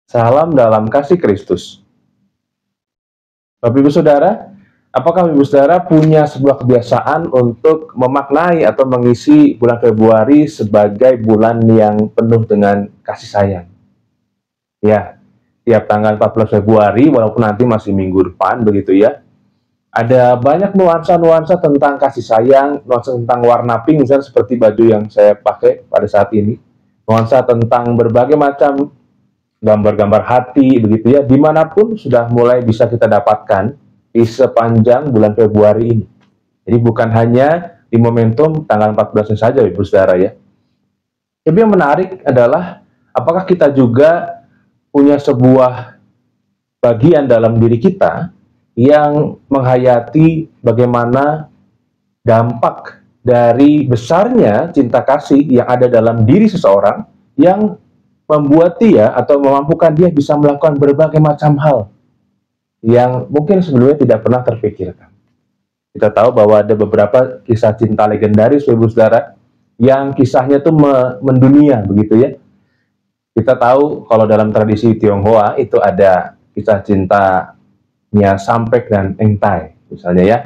Salam dalam kasih Kristus. Bapak Ibu Saudara, apakah Ibu Saudara punya sebuah kebiasaan untuk memaknai atau mengisi bulan Februari sebagai bulan yang penuh dengan kasih sayang? Ya, tiap tanggal 14 Februari, walaupun nanti masih minggu depan, begitu ya, ada banyak nuansa-nuansa tentang kasih sayang, nuansa tentang warna pink, misalnya seperti baju yang saya pakai pada saat ini, nuansa tentang berbagai macam gambar-gambar hati begitu ya, dimanapun sudah mulai bisa kita dapatkan di sepanjang bulan Februari ini. Jadi bukan hanya di momentum tanggal 14 saja Ibu Saudara ya. Tapi yang menarik adalah apakah kita juga punya sebuah bagian dalam diri kita yang menghayati bagaimana dampak dari besarnya cinta kasih yang ada dalam diri seseorang yang membuat dia atau memampukan dia bisa melakukan berbagai macam hal yang mungkin sebelumnya tidak pernah terpikirkan. Kita tahu bahwa ada beberapa kisah cinta legendaris, Ibu Saudara, yang kisahnya itu mendunia, begitu ya. Kita tahu kalau dalam tradisi Tionghoa itu ada kisah cintanya Sampek dan Engtai, misalnya ya.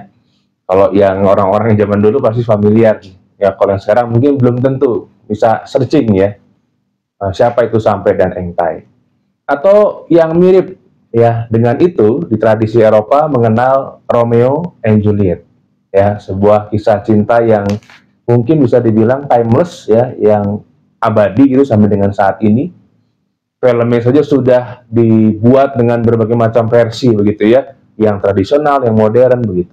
Kalau yang orang-orang yang zaman dulu pasti familiar. Ya, kalau yang sekarang mungkin belum tentu. Bisa searching ya. Siapa itu Sampek dan Engtai. Atau yang mirip ya dengan itu di tradisi Eropa mengenal Romeo and Juliet. Ya, sebuah kisah cinta yang mungkin bisa dibilang timeless ya, yang abadi gitu sampai dengan saat ini. Filmnya saja sudah dibuat dengan berbagai macam versi begitu ya, yang tradisional, yang modern begitu.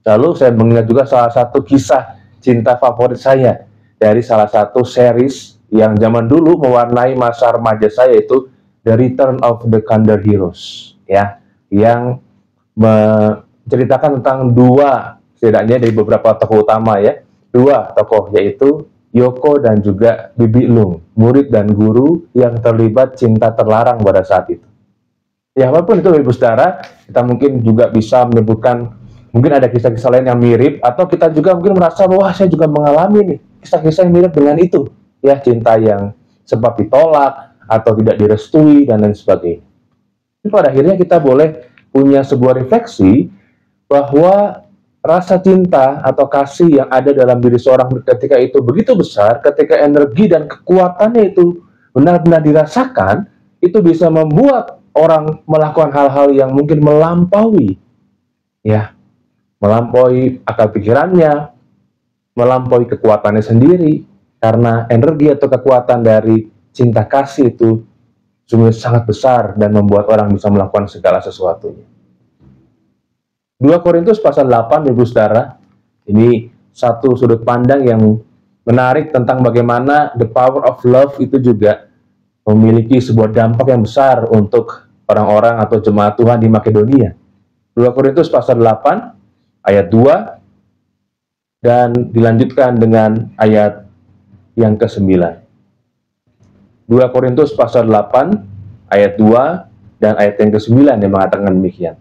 Lalu saya mengingat juga salah satu kisah cinta favorit saya dari salah satu series yang zaman dulu mewarnai masa remaja saya, itu The Return of the Kandar Heroes ya, yang menceritakan tentang dua, setidaknya dari beberapa tokoh utama ya, dua tokoh yaitu Yoko dan juga Bibi Lung, murid dan guru yang terlibat cinta terlarang pada saat itu. Ya, walaupun itu Ibu Saudara, kita mungkin juga bisa menyebutkan mungkin ada kisah-kisah lain yang mirip, atau kita juga mungkin merasa wah saya juga mengalami nih kisah-kisah yang mirip dengan itu ya, cinta yang sebab ditolak atau tidak direstui dan lain sebagainya. Jadi pada akhirnya kita boleh punya sebuah refleksi bahwa rasa cinta atau kasih yang ada dalam diri seorang ketika itu begitu besar, ketika energi dan kekuatannya itu benar-benar dirasakan, itu bisa membuat orang melakukan hal-hal yang mungkin melampaui ya, melampaui akal pikirannya, melampaui kekuatannya sendiri, karena energi atau kekuatan dari cinta kasih itu sungguh sangat besar dan membuat orang bisa melakukan segala sesuatunya. 2 Korintus pasal 8, Ibu Saudara, ini satu sudut pandang yang menarik tentang bagaimana the power of love itu juga memiliki sebuah dampak yang besar untuk orang-orang atau jemaat Tuhan di Makedonia. 2 Korintus pasal 8, ayat 2, dan dilanjutkan dengan ayat yang ke-9. 2 Korintus pasal 8 ayat 2 dan ayat yang ke-9 yang mengatakan demikian.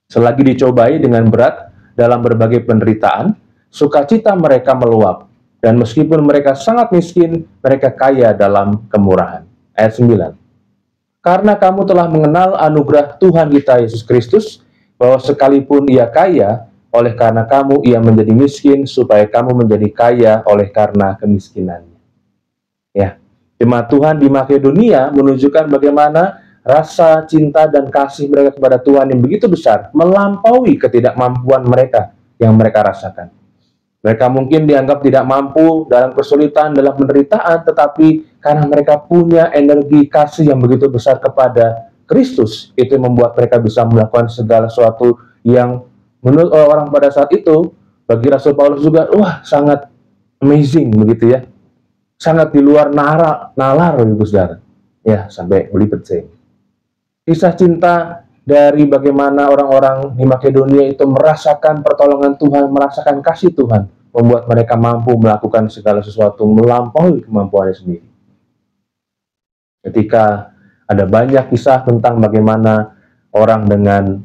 Selagi dicobai dengan berat dalam berbagai penderitaan, sukacita mereka meluap, dan meskipun mereka sangat miskin, mereka kaya dalam kemurahan. Ayat 9. Karena kamu telah mengenal anugerah Tuhan kita Yesus Kristus, bahwa sekalipun ia kaya, oleh karena kamu ia menjadi miskin, supaya kamu menjadi kaya oleh karena kemiskinannya. Ya, jemaat Tuhan di Makedonia menunjukkan bagaimana rasa cinta dan kasih mereka kepada Tuhan yang begitu besar, melampaui ketidakmampuan mereka yang mereka rasakan. Mereka mungkin dianggap tidak mampu dalam kesulitan, dalam penderitaan, tetapi karena mereka punya energi kasih yang begitu besar kepada Kristus, itu membuat mereka bisa melakukan segala sesuatu yang menurut orang pada saat itu, bagi Rasul Paulus juga, wah sangat amazing begitu ya, sangat di luar nalar Ibu Saudara, ya sampai belibet saya. Kisah cinta dari bagaimana orang-orang di Makedonia itu merasakan pertolongan Tuhan, merasakan kasih Tuhan, membuat mereka mampu melakukan segala sesuatu melampaui kemampuannya sendiri. Ketika ada banyak kisah tentang bagaimana orang dengan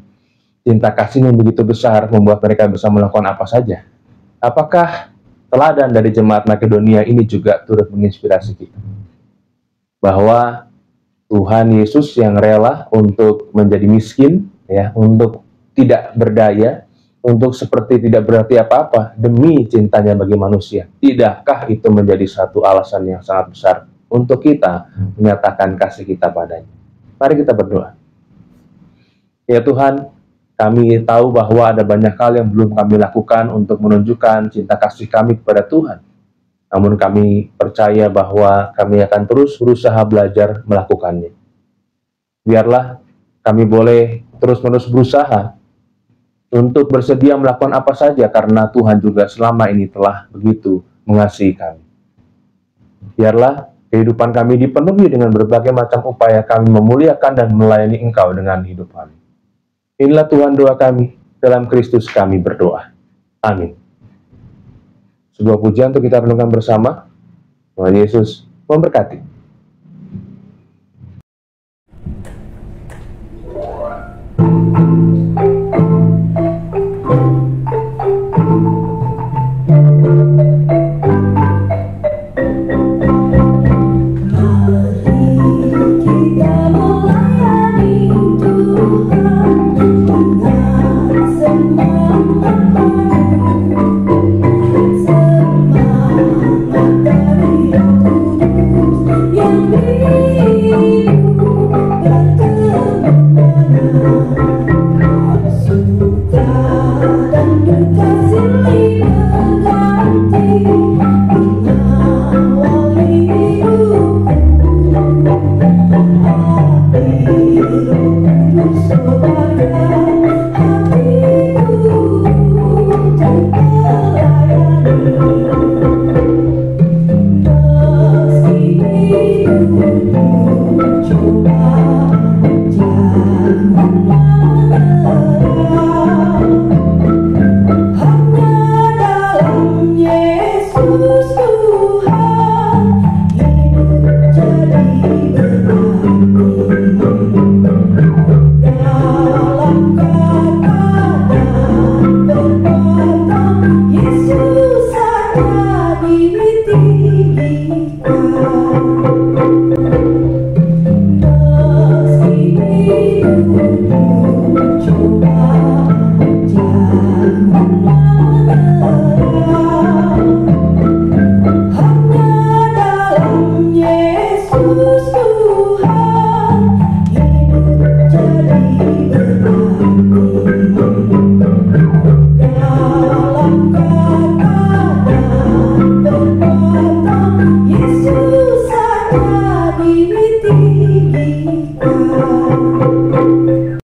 cinta kasih yang begitu besar membuat mereka bisa melakukan apa saja. Apakah teladan dari jemaat Makedonia ini juga turut menginspirasi kita? Bahwa Tuhan Yesus yang rela untuk menjadi miskin, ya, untuk tidak berdaya, untuk seperti tidak berarti apa-apa demi cintanya bagi manusia. Tidakkah itu menjadi satu alasan yang sangat besar untuk kita menyatakan kasih kita padanya? Mari kita berdoa. Ya Tuhan, kami tahu bahwa ada banyak hal yang belum kami lakukan untuk menunjukkan cinta kasih kami kepada Tuhan. Namun kami percaya bahwa kami akan terus berusaha belajar melakukannya. Biarlah kami boleh terus-menerus berusaha untuk bersedia melakukan apa saja karena Tuhan juga selama ini telah begitu mengasihi kami. Biarlah kehidupan kami dipenuhi dengan berbagai macam upaya kami memuliakan dan melayani Engkau dengan hidup kami. Inilah Tuhan doa kami, dalam Kristus kami berdoa. Amin. Sebuah pujian untuk kita renungkan bersama. Tuhan Yesus memberkati.